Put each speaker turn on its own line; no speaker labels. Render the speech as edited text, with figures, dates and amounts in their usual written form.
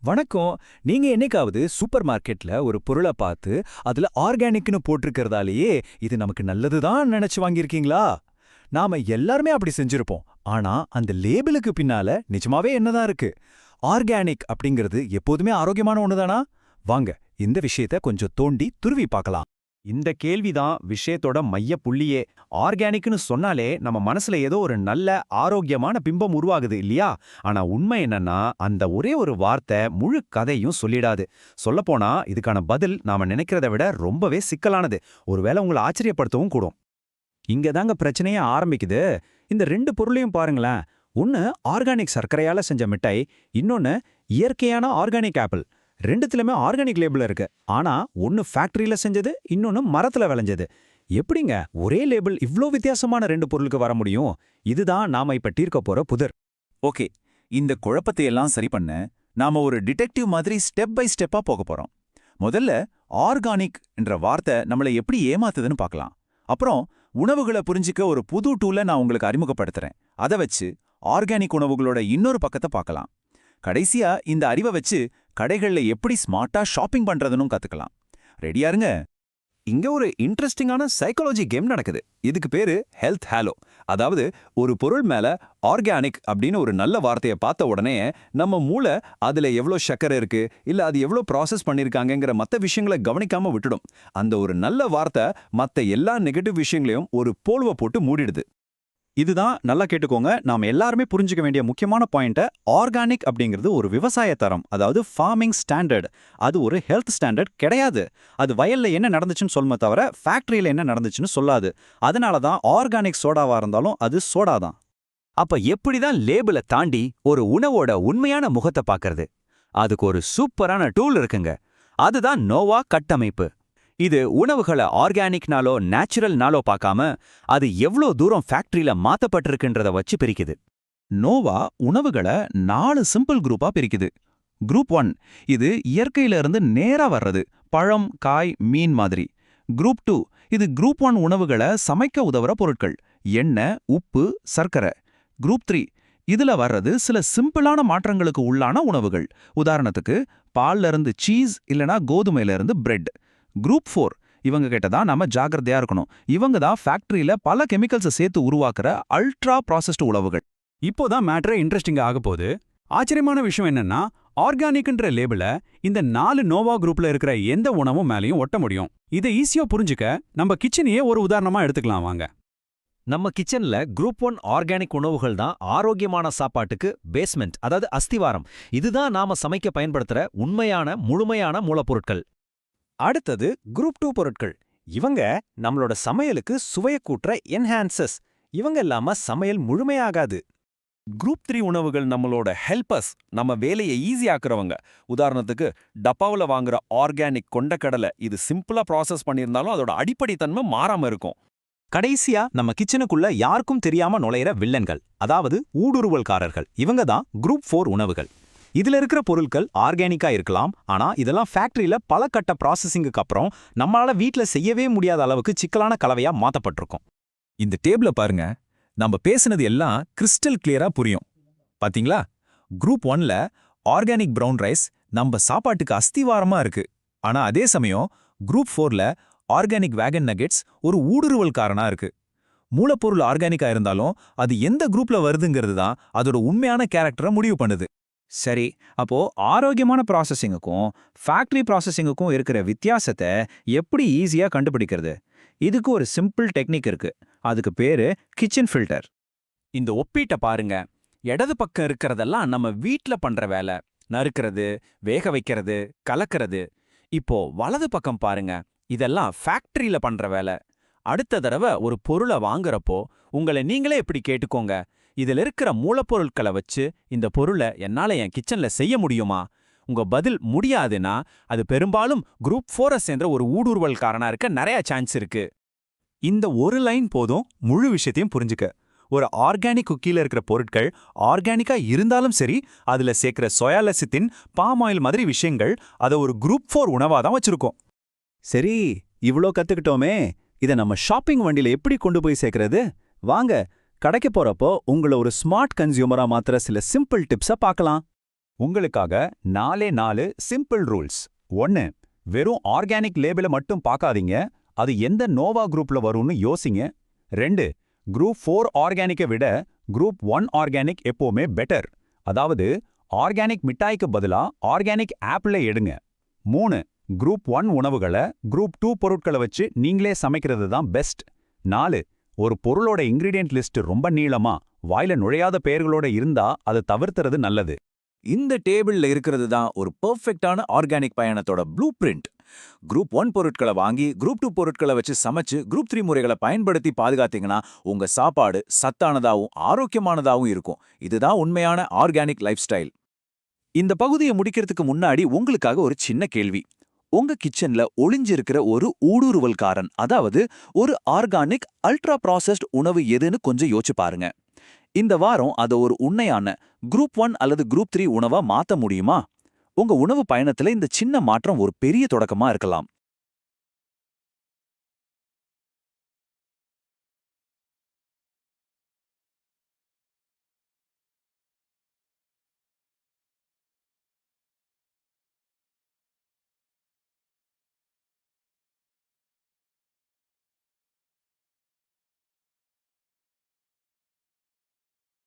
வணக்கம். நீங்க என்னைக்காவது சூப்பர் மார்க்கெட்ல ஒரு பொருள பார்த்து, அதுல ஆர்கானிக்னு போட்டிருக்கிறதாலேயே, இது நமக்கு நல்லதுதான் நினைச்சு வாங்கியிருக்கீங்களா? நாம எல்லாருமே அப்படி செஞ்சிருப்போம். ஆனா, அந்த லேபிளுக்கு பின்னால நிஜமாவே என்னதான் இருக்கு? ஆர்கானிக் அப்படிங்கிறது எப்போதுமே ஆரோக்கியமான ஒண்ணுதானா? வாங்க, இந்த விஷயத்த கொஞ்சம் தோண்டி துருவி பார்க்கலாம்.
இந்த கேள்விதான் விஷயத்தோட மைய புள்ளியே. ஆர்கானிக்னு சொன்னாலே நம்ம மனசுல ஏதோ ஒரு நல்ல ஆரோக்கியமான பிம்பம் உருவாகுது இல்லையா? ஆனா உண்மை என்னன்னா, அந்த ஒரே ஒரு வார்த்தை முழு கதையும் சொல்லிடாது. சொல்லப்போனா இதுக்கான பதில் நாம நினைக்கிறத விட ரொம்பவே சிக்கலானது. ஒருவேளை உங்களை ஆச்சரியப்படுத்தவும் கூடும்.
இங்க தாங்க பிரச்சனையே ஆரம்பிக்குது. இந்த ரெண்டு பொருளையும் பாருங்களேன். ஒன்னு ஆர்கானிக் சர்க்கரையால செஞ்ச மிட்டாய், இன்னொன்னு இயற்கையான ஆர்கானிக் ஆப்பிள். ரெண்டுத்துலயுமே ஆர்கானிக் லேபிள் இருக்கு. ஆனா ஒன்னு ஃபேக்டரியில செஞ்சது, இன்னொன்னு மரத்துல விளைஞ்சது. எப்படிங்க ஒரே லேபிள் இவ்ளோ வித்தியாசமான ரெண்டு பொருளுக்கு வர முடியும்? இதுதான் நாம இப்ப தீர்க்க போற புதிர்.
ஓகே, இந்த குழப்பத்தை எல்லாம் சரி பண்ண, நாம ஒரு டிடெக்டிவ் மாதிரி ஸ்டெப் பை ஸ்டெப்பா போக போறோம். முதல்ல ஆர்கானிக் என்ற வார்த்தை நம்மளை எப்படி ஏமாத்துதுன்னு பார்க்கலாம். அப்புறம் உணவுகளை புரிஞ்சிக்க ஒரு புது டூலை நான் உங்களுக்கு அறிமுகப்படுத்துறேன். அதை வச்சு ஆர்கானிக் உணவுகளோட இன்னொரு பக்கத்தை பார்க்கலாம். கடைசியா இந்த அறிவை வச்சு கடைகள்ல எப்படி ஸ்மார்ட்டா ஷாப்பிங் பண்றதுன்னு கத்துக்கலாம். ரெடியா இருங்க.
இங்க ஒரு இன்ட்ரெஸ்டிங்கான சைக்காலஜி கேம் நடக்குது. இதுக்கு பேரு ஹெல்த் ஹேலோ. அதாவது ஒரு பொருள் மேல ஆர்கானிக் அப்படின்னு ஒரு நல்ல வார்த்தையை பார்த்த உடனே நம்ம மூளை அதுல எவ்வளோ சக்கரை இருக்கு, இல்ல அது எவ்வளோ ப்ராசஸ் பண்ணிருக்காங்கங்கிற மற்ற விஷயங்களை கவனிக்காம விட்டுடும். அந்த ஒரு நல்ல வார்த்தை மற்ற எல்லா நெகட்டிவ் விஷயங்களையும் ஒரு போல்வை போட்டு மூடிடுது.
இதுதான் நல்லா கேட்டுக்கோங்க. நாம எல்லாருமே புரிஞ்சுக்க வேண்டிய முக்கியமான பாயிண்ட். ஆர்கானிக் அப்படிங்கிறது ஒரு விவசாய தரம், அதாவது ஃபார்மிங் ஸ்டாண்டர்ட். அது ஒரு ஹெல்த் ஸ்டாண்டர்ட் கிடையாது. அது வயல்ல என்ன நடந்துச்சுன்னு சொல்லுமே தவிர ஃபேக்டரியில என்ன நடந்துச்சுன்னு சொல்லாது. அதனால தான் ஆர்கானிக் சோடாவா இருந்தாலும் அது சோடா தான்.
அப்ப எப்படிதான் லேபிளை தாண்டி ஒரு உணவோட உண்மையான முகத்தை பார்க்கறது? அதுக்கு ஒரு சூப்பரான டூல் இருக்குங்க. அதுதான் நோவா கட்டமைப்பு. இது உணவுகளை ஆர்கானிக்னாலோ நேச்சுரல்னாலோ பார்க்காம அது எவ்வளோ தூரம் ஃபேக்டரியில மாத்தப்பட்டிருக்குன்றத வச்சு பிரிக்குது.
நோவா உணவுகளை 4 சிம்பிள் குரூப்பா பிரிக்குது. குரூப் 1 இது இயற்கையில இருந்து நேரா வர்றது, பழம், காய், மீன் மாதிரி. குரூப் 2 இது குரூப் 1 உணவுகளை சமைக்க உதவுற பொருட்கள், எண்ணெய், உப்பு, சர்க்கரை. குரூப் 3 இதுல வர்றது சில சிம்பிளான மாற்றங்களுக்கு உள்ளான உணவுகள். உதாரணத்துக்கு பால்ல இருந்து சீஸ், இல்லனா கோதுமையில இருந்து பிரெட். குரூப் 4 இவங்க கிட்ட தான் நாம ஜாகிரதையா இருக்கணும். இவங்க தான் ஃபேக்டரியில பல கெமிக்கல்ஸை சேர்த்து உருவாக்குற அல்ட்ரா ப்ராசஸ்டு உணவுகள்.
இப்போதான் மேட்ரே இன்ட்ரெஸ்டிங் ஆக போகுது. ஆச்சரியமான விஷயம் என்னன்னா, ஆர்கானிக்ன்ற லேபிள இந்த 4 நோவா குரூப்ல இருக்கிற எந்த உணவும் மேலேயும் ஒட்ட முடியும். இதை ஈஸியா புரிஞ்சுக்க நம்ம கிச்சனையே ஒரு உதாரணமா எடுத்துக்கலாம் வாங்க.
நம்ம கிச்சன்ல குரூப் 1 ஆர்கானிக் உணவுகள் தான் ஆரோக்கியமான சாப்பாட்டுக்கு பேஸ்மெண்ட், அதாவது அஸ்திவாரம். இதுதான் நாம சமைக்க பயன்படுத்துற உண்மையான முழுமையான மூலப்பொருட்கள்.
அடுத்தது குரூப் 2 பொருட்கள். இவங்க நம்மளோட சமையலுக்கு சுவைய கூட்டுற என்ஹான்சஸ். இவங்க இல்லாம சமையல் முழுமையாகாது.
குரூப் 3 உணவுகள் நம்மளோட ஹெல்பர்ஸ், நம்ம வேலையை ஈஸியாக்குறவங்க. உதாரணத்துக்கு டப்பாவில் வாங்குற ஆர்கானிக் கொண்டக்கடலை, இது சிம்பிளா ப்ராசஸ் பண்ணியிருந்தாலும் அதோட அடிப்படை தன்மை மாறாம இருக்கும்.
கடைசியா நம்ம கிச்சனுக்குள்ள யாருக்கும் தெரியாம நுழையிற வில்லன்கள், அதாவது ஊடுருவல்காரர்கள். இவங்க தான் குரூப் 4 உணவுகள். இதுல இருக்கிற பொருட்கள் ஆர்கானிக்கா இருக்கலாம், ஆனா இதெல்லாம் ஃபேக்டரியில பல கட்ட ப்ராசஸிங்குக்கு அப்புறம் நம்மளால வீட்ல செய்யவே முடியாத அளவுக்கு சிக்கலான கலவையா மாத்தப்பட்டிருக்கும்.
இந்த டேபிள பாருங்க. நம்ம பேசுனது எல்லாம் கிறிஸ்டல் கிளியரா புரியும். பாத்தீங்களா? குரூப் 1ல ஆர்கானிக் பிரவுன் ரைஸ் நம்ம சாப்பாட்டுக்கு அஸ்திவாரமா இருக்கு. ஆனா அதே சமயம் குரூப் 4ல ஆர்கானிக் வேகன் நகெட்ஸ் ஒரு ஊடுருவல்காரனா இருக்கு. மூலப்பொருள் ஆர்கானிக்கா இருந்தாலும் அது எந்த குரூப்ல வருதுங்கிறது தான் அதோட உண்மையான கேரக்டரை முடிவு பண்ணுது.
சரி, அப்போ ஆரோக்கியமான ப்ராசஸிங்குக்கும் ஃபேக்டரி ப்ராசஸிங்குக்கும் இருக்கிற வித்தியாசத்தை எப்படி ஈஸியா கண்டுபிடிக்கிறது? இதுக்கு ஒரு சிம்பிள் டெக்னிக் இருக்கு. அதுக்கு பேரு கிச்சன் ஃபில்டர்.
இந்த ஒப்பீட்டை பாருங்க. இடது பக்கம் இருக்கிறதெல்லாம் நம்ம வீட்ல பண்ற வேலை, நறுக்கிறது, வேக வைக்கிறது, கலக்கிறது. இப்போ வலது பக்கம் பாருங்க, இதெல்லாம் ஃபேக்டரியில பண்ற வேலை. அடுத்த தடவை ஒரு பொருளை வாங்குறப்போ உங்களை நீங்களே இப்படி கேட்டுக்கோங்க, இதில் இருக்கிற மூலப்பொருட்களை வச்சு இந்த பொருளை என்னால என் கிச்சன்ல செய்ய முடியுமா? உங்க பதில் முடியாதுன்னா அது பெரும்பாலும் குரூப் 4 சேர்ந்த ஒரு ஊடுருவல்காரனா இருக்க நிறைய சான்ஸ் இருக்கு.
இந்த ஒரு லைன் போதும் முழு விஷயத்தையும் புரிஞ்சுக்க. ஒரு ஆர்கானிக் குக்கீல இருக்கிற பொருட்கள் ஆர்கானிக்கா இருந்தாலும் சரி, அதுல சேர்க்கிற சோயா லெசித்தின், பாம் ஆயில் மாதிரி விஷயங்கள் அதை ஒரு குரூப் 4 உணவா தான் வச்சிருக்கோம். சரி, இவ்ளோ கத்துக்கிட்டோமே, இதை நம்ம ஷாப்பிங் வண்டியில எப்படி கொண்டு போய் சேர்க்கறது? வாங்க, கடைக்கு போறப்போ உங்களை ஒரு ஸ்மார்ட் கன்சியூமரா மாத்துற சில சிம்பிள் டிப்ஸை பார்க்கலாம்.
உங்களுக்காக 4 சிம்பிள் ரூல்ஸ். 1. வெறும் ஆர்கானிக் லேபிள மட்டும் பார்க்காதீங்க, அது எந்த நோவா குரூப்ல வரும்னு யோசிங்க. 2. குரூப் 4 ஆர்கானிக்கை விட குரூப் 1 ஆர்கானிக் எப்பவுமே பெட்டர். அதாவது ஆர்கானிக் மிட்டாய்க்கு பதிலா ஆர்கானிக் ஆப்பிளை எடுங்க. 3. குரூப் 1 உணவுகளை குரூப் 2 பொருட்களை வச்சு நீங்களே சமைக்கிறது தான் பெஸ்ட். 4. ஒரு பொருளோட இன்கிரீடியன்ட் லிஸ்ட் ரொம்ப நீளமா வாயில நுழையாத பெயர்களோட இருந்தா அதை தவிர்த்துறது நல்லது.
இந்த டேபிள்ல இருக்கிறது தான் ஒரு பெர்ஃபெக்ட்டான ஆர்கானிக் பயணத்தோட ப்ளூ பிரிண்ட். குரூப் 1 பொருட்களை வாங்கி குரூப் 2 பொருட்களை வச்சு சமைச்சு குரூப் 3 முறைகளை பயன்படுத்தி பாதுகாத்தீங்கன்னா உங்க சாப்பாடு சத்தானதாவும் ஆரோக்கியமானதாவும் இருக்கும். இதுதான் உண்மையான ஆர்கானிக் லைஃப் ஸ்டைல். இந்த பகுதியை முடிக்கிறதுக்கு முன்னாடி உங்களுக்காக ஒரு சின்ன கேள்வி. உங்க கிச்சன்ல ஒளிஞ்சிருக்கிற ஒரு ஊடுருவல்காரன், அதாவது ஒரு ஆர்கானிக் அல்ட்ரா ப்ராசஸ்ட் உணவு எதுன்னு கொஞ்சம் யோசிச்சு பாருங்க. இந்த வாரம் அதை ஒரு உண்மையான குரூப் 1 அல்லது குரூப் 3 உணவா மாத்த முடியுமா? உங்க உணவு பயணத்துல இந்த சின்ன மாற்றம் ஒரு பெரிய தொடக்கமா இருக்கலாம்.